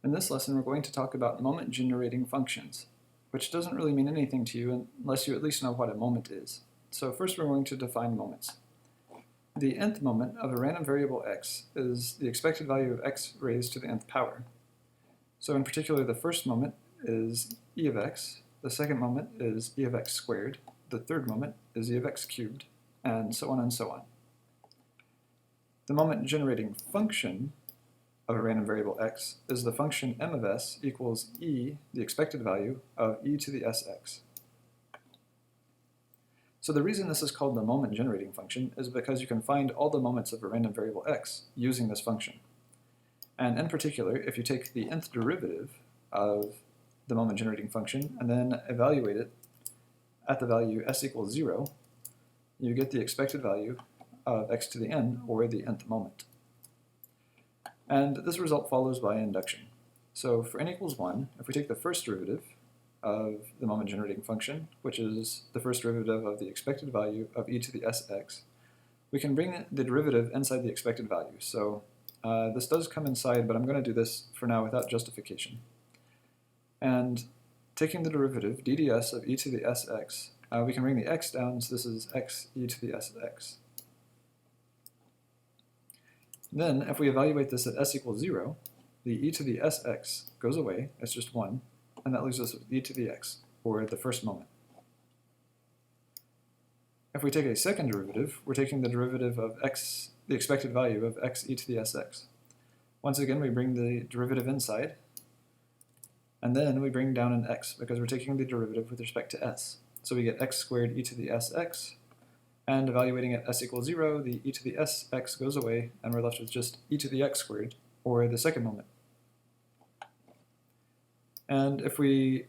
In this lesson, we're going to talk about moment-generating functions, which doesn't really mean anything to you unless you at least know what a moment is. So first we're going to define moments. The nth moment of a random variable x is the expected value of x raised to the nth power. So in particular, the first moment is e of x, the second moment is e of x squared, the third moment is e of x cubed, and so on and so on. The moment-generating function of a random variable x is the function m of s equals e, the expected value, of e to the sx. So the reason this is called the moment-generating function is because you can find all the moments of a random variable x using this function. And in particular, if you take the nth derivative of the moment-generating function and then evaluate it at the value s equals 0, you get the expected value of x to the n, or the nth moment. And this result follows by induction. So for n equals 1, if we take the first derivative of the moment-generating function, which is the first derivative of the expected value of e to the sx, we can bring the derivative inside the expected value. So this does come inside, but I'm going to do this for now without justification. And taking the derivative, dds of e to the sx, we can bring the x down, so this is x e to the sx. Then, if we evaluate this at s equals 0, the e to the sx goes away, it's just 1, and that leaves us with e to the x, or the first moment. If we take a second derivative, we're taking the derivative of x, the expected value of x e to the sx. Once again, we bring the derivative inside, and then we bring down an x, because we're taking the derivative with respect to s. So we get x squared e to the sx, and evaluating at s equals 0, the e to the sx goes away, and we're left with just e to the x squared, or the second moment. And if we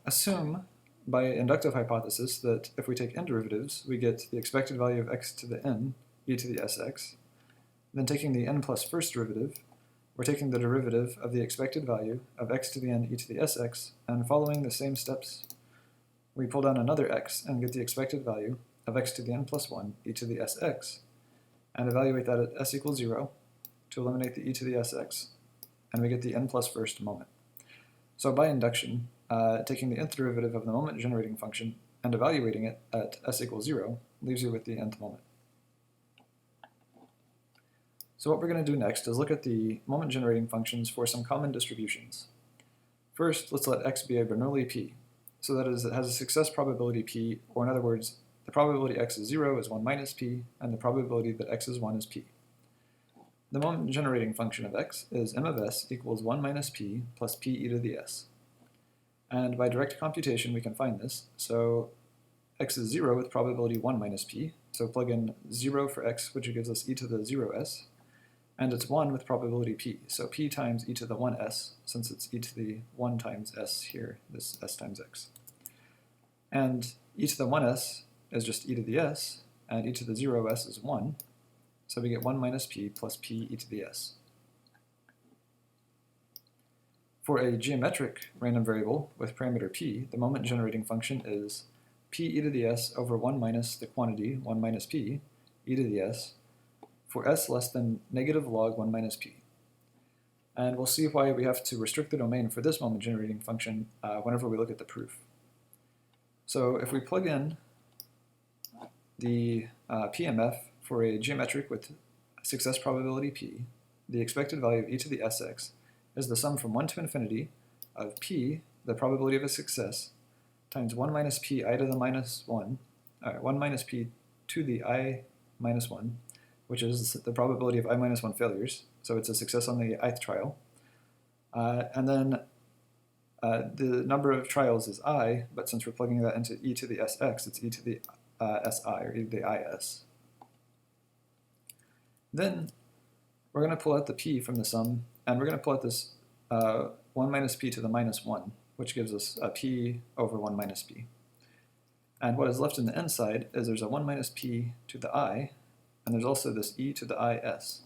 assume, by inductive hypothesis, that if we take n derivatives, we get the expected value of x to the n, e to the sx, then taking the n plus first derivative, we're taking the derivative of the expected value of x to the n, e to the sx, and following the same steps, we pull down another x and get the expected value of x to the n plus 1, e to the sx, and evaluate that at s equals 0 to eliminate the e to the sx, and we get the n plus first moment. So by induction, taking the nth derivative of the moment-generating function and evaluating it at s equals 0 leaves you with the nth moment. So what we're going to do next is look at the moment-generating functions for some common distributions. First, let's let x be a Bernoulli p. So that is, it has a success probability p, or in other words, the probability x is 0 is 1 minus p, and the probability that x is 1 is p. The moment-generating function of x is m of s equals 1 minus p plus p e to the s. And by direct computation, we can find this. So x is 0 with probability 1 minus p, so plug in 0 for x, which gives us e to the 0s, and it's 1 with probability p, so p times e to the 1s, since it's e to the 1 times s here, this s times x. And e to the 1s is just e to the s, and e to the 0s is 1, so we get 1 minus p plus p e to the s. For a geometric random variable with parameter p, the moment-generating function is p e to the s over 1 minus the quantity 1 minus p e to the s for s less than negative log 1 minus p. And we'll see why we have to restrict the domain for this moment-generating function whenever we look at the proof. So if we plug in the PMF for a geometric with success probability p, the expected value of e to the sx is the sum from 1 to infinity of p, the probability of a success, times 1 minus p I to the minus 1, 1 minus p to the I minus 1, which is the probability of I minus 1 failures, so it's a success on the ith trial. And then the number of trials is I, but since we're plugging that into e to the sx, it's e to the si, or e to the is. Then we're going to pull out the p from the sum, and we're going to pull out this 1 minus p to the minus 1, which gives us a p over 1 minus p. And what is left in the n side is there's a 1 minus p to the I, and there's also this e to the is.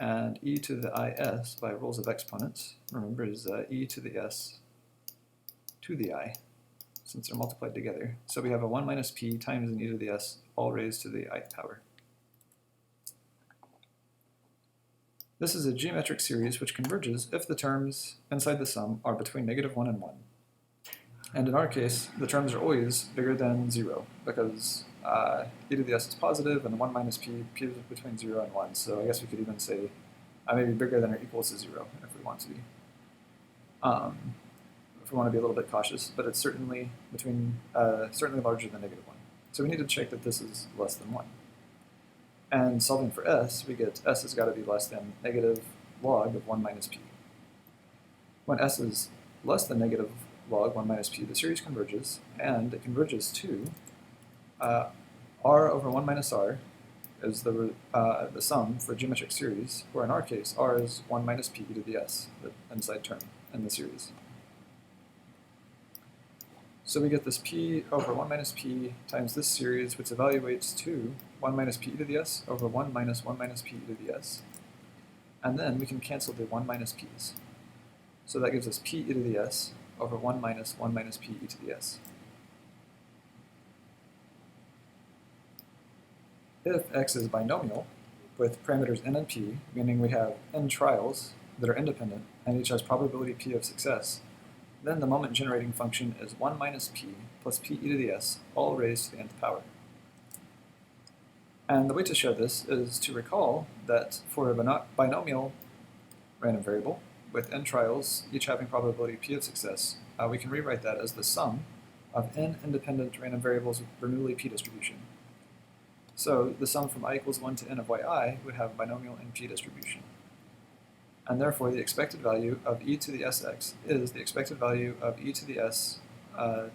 And e to the is, by rules of exponents, remember, is e to the s to the I, since they're multiplied together. So we have a 1 minus p times an e to the s, all raised to the ith power. This is a geometric series which converges if the terms inside the sum are between -1 and 1. And in our case, the terms are always bigger than 0 because e to the s is positive and 1 minus p is between 0 and 1. So I guess we could even say maybe bigger than or equals to 0 if we want to be. If we want to be a little bit cautious, but it's certainly certainly larger than -1. So we need to check that this is less than 1. And solving for s, we get s has got to be less than negative log of 1 minus p. When s is less than negative log 1 minus p, the series converges, and it converges to r over 1 minus r is the sum for a geometric series, where in our case r is 1 minus p to the s, the inside term in the series. So we get this p over 1 minus p times this series, which evaluates to 1 minus p to the s over 1 minus p to the s. And then we can cancel the 1 minus p's. So that gives us p e to the s over 1 minus p e to the s. If x is binomial, with parameters n and p, meaning we have n trials that are independent and each has probability p of success, then the moment generating function is 1 minus p plus p e to the s, all raised to the nth power. And the way to show this is to recall that for a binomial random variable, with n trials, each having probability p of success, we can rewrite that as the sum of n independent random variables with Bernoulli p distribution. So the sum from I equals 1 to n of yi would have a binomial NP distribution. And therefore the expected value of e to the sx is the expected value of e to the s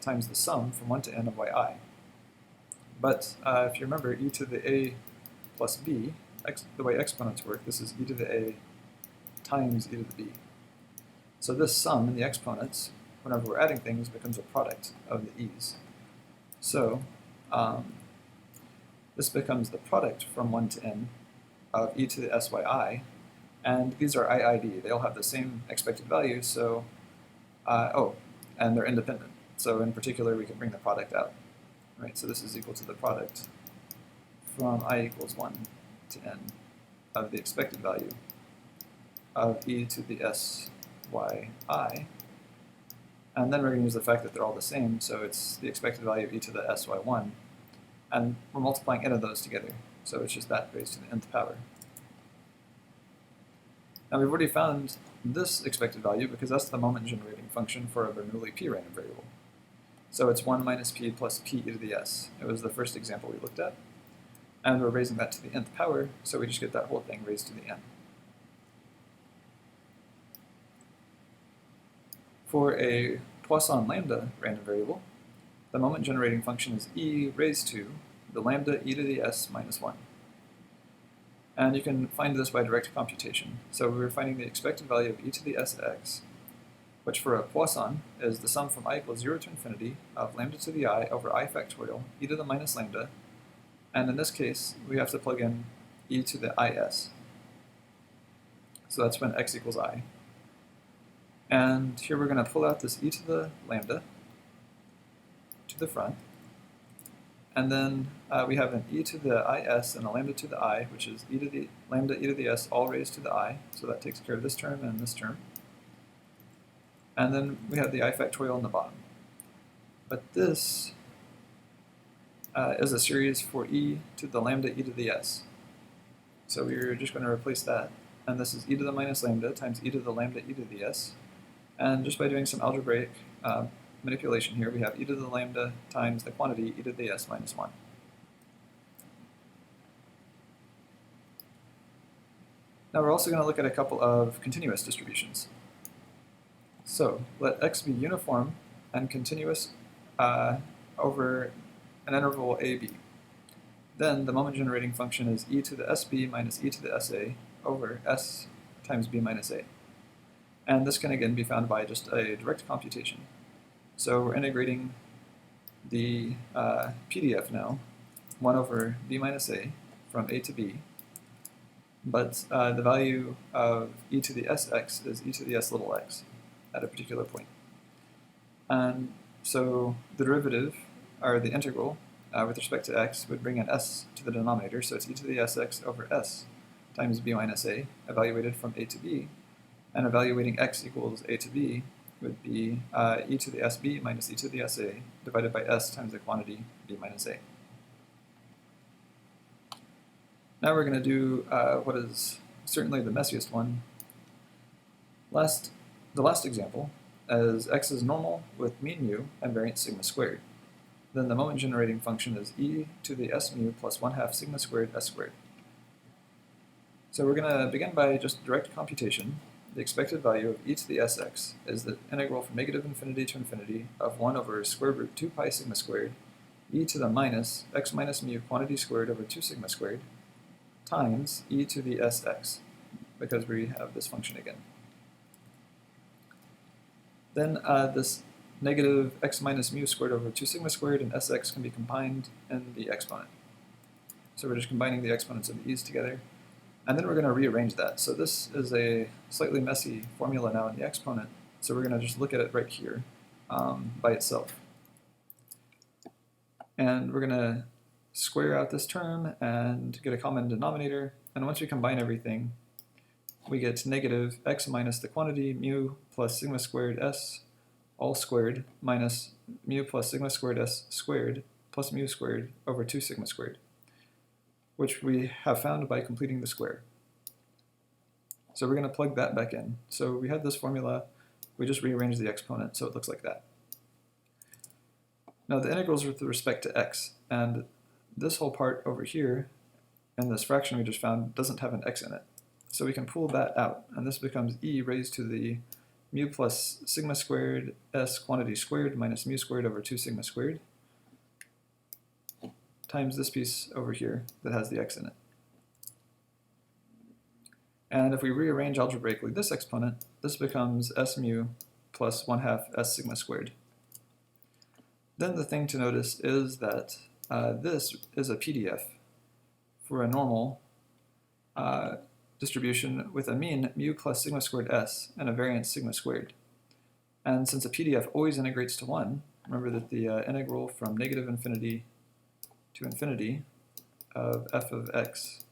times the sum from 1 to n of yi. But if you remember e to the a plus b, the way exponents work, this is e to the a times e to the b. So this sum in the exponents, whenever we're adding things, becomes a product of the e's. So this becomes the product from 1 to n of e to the syi, and these are IID. They all have the same expected value, so, and they're independent. So in particular, we can bring the product out, right? So this is equal to the product from I equals 1 to n of the expected value of e to the syi, and then we're going to use the fact that they're all the same, so it's the expected value of e to the sy1, and we're multiplying n of those together, so it's just that raised to the nth power. Now we've already found this expected value because that's the moment generating function for a Bernoulli p random variable. So it's 1 minus p plus p e to the s. It was the first example we looked at. And we're raising that to the nth power, so we just get that whole thing raised to the n. For a Poisson lambda random variable, the moment generating function is e raised to the lambda e to the s minus 1. And you can find this by direct computation. So we're finding the expected value of e to the sx, which for a Poisson is the sum from I equals 0 to infinity of lambda to the I over I factorial e to the minus lambda. And in this case, we have to plug in e to the is. So that's when x equals I. And here we're going to pull out this e to the lambda to the front. And then we have an e to the is and a lambda to the I, which is e to the lambda e to the s all raised to the I. So that takes care of this term and this term. And then we have the I factorial on the bottom. But this is a series for e to the lambda e to the s. So we're just going to replace that. And this is e to the minus lambda times e to the lambda e to the s. And just by doing some algebraic manipulation here, we have e to the lambda times the quantity e to the s minus 1. Now we're also going to look at a couple of continuous distributions. So let x be uniform and continuous over an interval ab. Then the moment generating function is e to the sb minus e to the sa over s times b minus a. And this can again be found by just a direct computation. So we're integrating the PDF now, 1 over b minus a from a to b. But the value of e to the sx is e to the s little x at a particular point. And so the derivative, or the integral, with respect to x would bring an s to the denominator, so it's e to the sx over s times b minus a, evaluated from a to b, and evaluating x equals a to b would be e to the sb minus e to the sa divided by s times the quantity b minus a. Now we're going to do what is certainly the messiest one. The last example, as x is normal with mean mu and variance sigma squared. Then the moment generating function is e to the s mu plus 1/2 sigma squared s squared. So we're going to begin by just direct computation. The expected value of e to the sx is the integral from negative infinity to infinity of 1 over square root 2 pi sigma squared e to the minus x minus mu quantity squared over 2 sigma squared times e to the sx, because we have this function again. Then this negative x minus mu squared over 2 sigma squared and sx can be combined in the exponent. So we're just combining the exponents of the e's together. And then we're going to rearrange that. So this is a slightly messy formula now in the exponent. So we're going to just look at it right here by itself. And we're going to square out this term and get a common denominator. And once we combine everything, we get negative x minus the quantity mu plus sigma squared s all squared minus mu plus sigma squared s squared plus mu squared over 2 sigma squared, which we have found by completing the square. So we're going to plug that back in. So we have this formula, we just rearrange the exponent so it looks like that. Now the integrals with respect to x, and this whole part over here and this fraction we just found doesn't have an x in it. So we can pull that out, and this becomes e raised to the mu plus sigma squared s quantity squared minus mu squared over 2 sigma squared times this piece over here that has the x in it. And if we rearrange algebraically this exponent, this becomes s mu plus 1/2 s sigma squared. Then the thing to notice is that this is a PDF for a normal distribution with a mean mu plus sigma squared s and a variance sigma squared. And since a PDF always integrates to 1, remember that the integral from negative infinity to infinity of f of x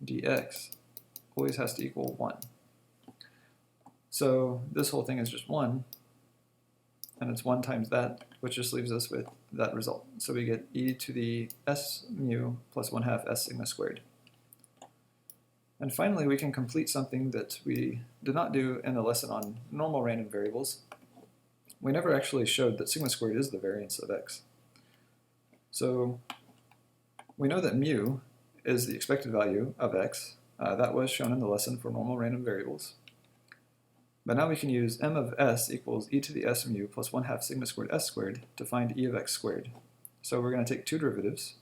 dx always has to equal 1. So this whole thing is just 1, and it's 1 times that, which just leaves us with that result. So we get e to the s mu plus 1/2 s sigma squared. And finally, we can complete something that we did not do in the lesson on normal random variables. We never actually showed that sigma squared is the variance of x. So we know that mu is the expected value of x. That was shown in the lesson for normal random variables. But now we can use m of s equals e to the s mu plus 1/2 sigma squared s squared to find e of x squared. So we're going to take two derivatives.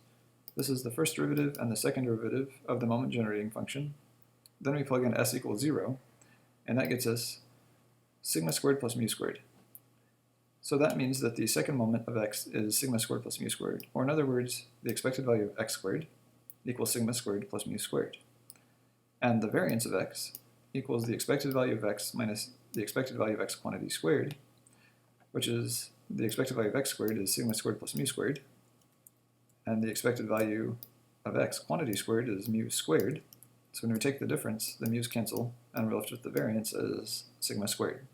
This is the first derivative and the second derivative of the moment generating function. Then we plug in s equals 0, and that gets us sigma squared plus mu squared. So that means that the second moment of x is sigma squared plus mu squared, or in other words, the expected value of x squared equals sigma squared plus mu squared. And the variance of x equals the expected value of x minus the expected value of x quantity squared, which is the expected value of x squared is sigma squared plus mu squared, and the expected value of x quantity squared is mu squared. So when we take the difference, the mu's cancel, and we're left with the variance as sigma squared.